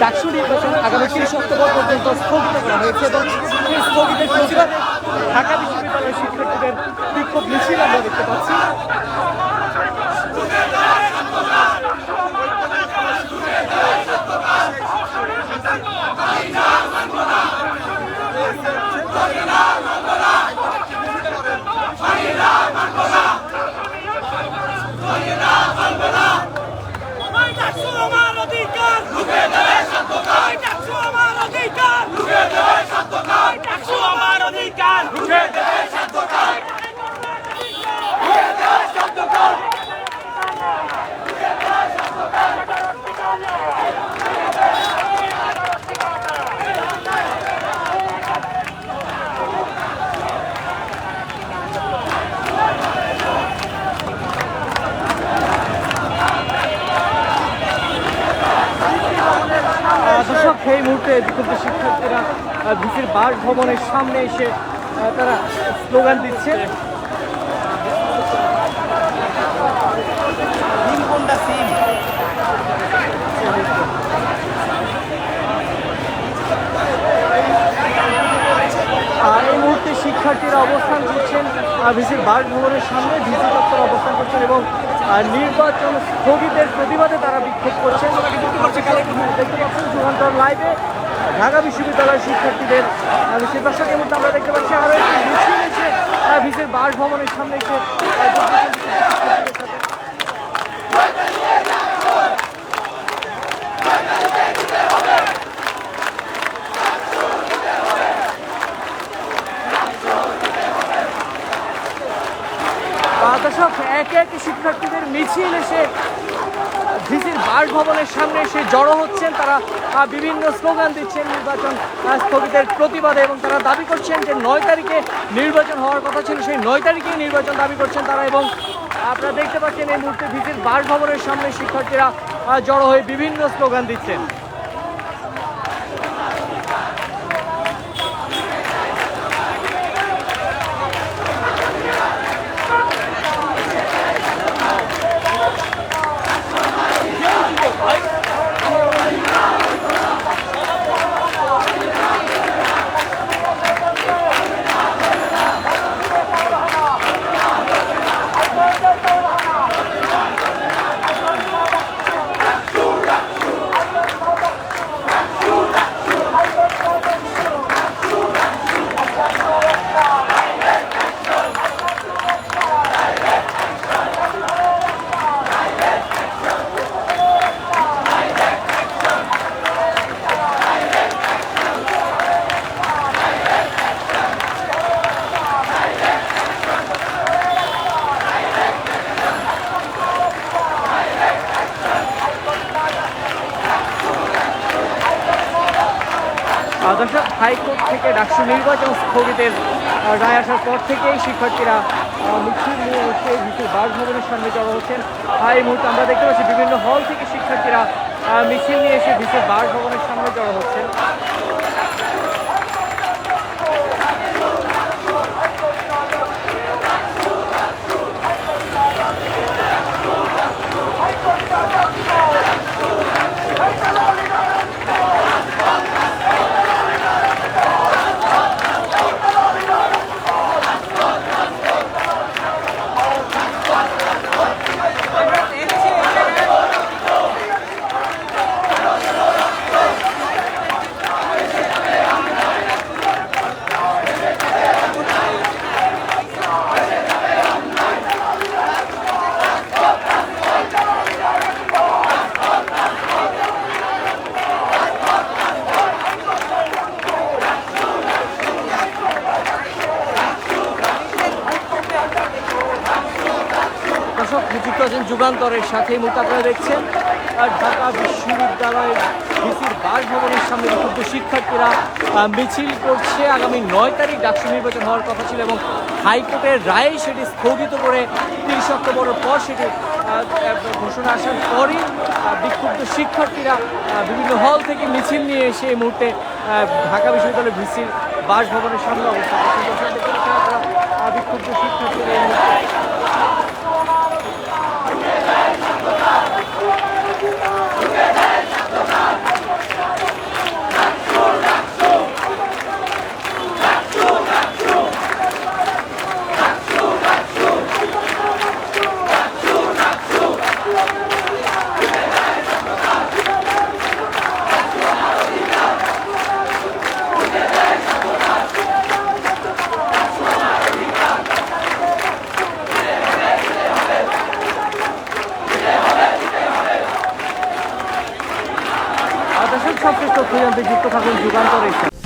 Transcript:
ডাকসু নির্বাচন আগামী 30 অক্টোবর পর্যন্ত স্থগিত করা হয়েছে এবং এই স্থগিতের প্রতিবাদে ঢাকা বিশ্ববিদ্যালয়ের শিক্ষার্থীদের বিক্ষোভ মিছিল আমরা দেখতে পাচ্ছি। দর্শক, এই মুহূর্তে বিক্ষুব্ধ শিক্ষার্থীরা ভিসির বাসভবনের সামনে এসে তারা স্লোগান দিচ্ছে। আর এই মুহূর্তে শিক্ষার্থীরা অবস্থান করছেন ভিসির বাসভবনের সামনে, ভিসি দপ্তর অবস্থান করছেন এবং নির্বাচন স্থগিতের প্রতিবাদে তারা বিক্ষোভ করছেন। দেখতে পাচ্ছেন যুগান্তর লাইভে ঢাকা বিশ্ববিদ্যালয়ের শিক্ষার্থীদের সে দর্শকের মধ্যে আমরা দেখতে পাচ্ছি আরও একটি মিছিল এসে ভিসির বাসভবনের সামনে এসে দর্শক একে একে শিক্ষার্থীদের মিছিল এসে ভিসির বাসভবনের সামনে এসে জড়ো হচ্ছেন। তারা বিভিন্ন স্লোগান দিচ্ছেন নির্বাচন স্থগিতের প্রতিবাদে এবং তারা দাবি করছেন যে 9 তারিখে নির্বাচন হওয়ার কথা ছিল, সেই 9 তারিখেই নির্বাচন দাবি করছেন তারা। এবং আপনারা দেখতে পাচ্ছেন এই মুহূর্তে ভিসির বাসভবনের সামনে শিক্ষার্থীরা জড়ো হয়ে বিভিন্ন স্লোগান দিচ্ছেন। দর্শক, হাইকোর্ট থেকে ডাকসু নির্বাচন স্থগিতের রায় আসার পর থেকেই শিক্ষার্থীরা মিছিল নিয়ে এসে ভিসির বাসভবনের সামনে জড়ো হচ্ছেন। এই মুহূর্তে আমরা দেখতে পাচ্ছি বিভিন্ন হল থেকে শিক্ষার্থীরা মিছিল নিয়ে এসে ভিসির বাসভবনের সামনে জড়ো হচ্ছেন। যুগান্তরের সাথে এই মুহূর্তে আপনারা দেখছেন ঢাকা বিশ্ববিদ্যালয়ের ভিসির বাসভবনের সামনে বিক্ষুব্ধ শিক্ষার্থীরা মিছিল করছে। আগামী 9 তারিখ ডাকসু নির্বাচন হওয়ার কথা ছিল এবং হাইকোর্টের রায়ে সেটি স্থগিত করে 30 অক্টোবরের পর সেটি ঘোষণা আসার পরই বিক্ষুব্ধ শিক্ষার্থীরা বিভিন্ন হল থেকে মিছিল নিয়ে এসে এই মুহূর্তে ঢাকা বিশ্ববিদ্যালয়ের ভিসির বাসভবনের সামনে অবস্থান করছেন। বিক্ষুব্ধ শিক্ষার্থীরা এই মুহূর্তে থাকুন যুগান্তরের সাথে।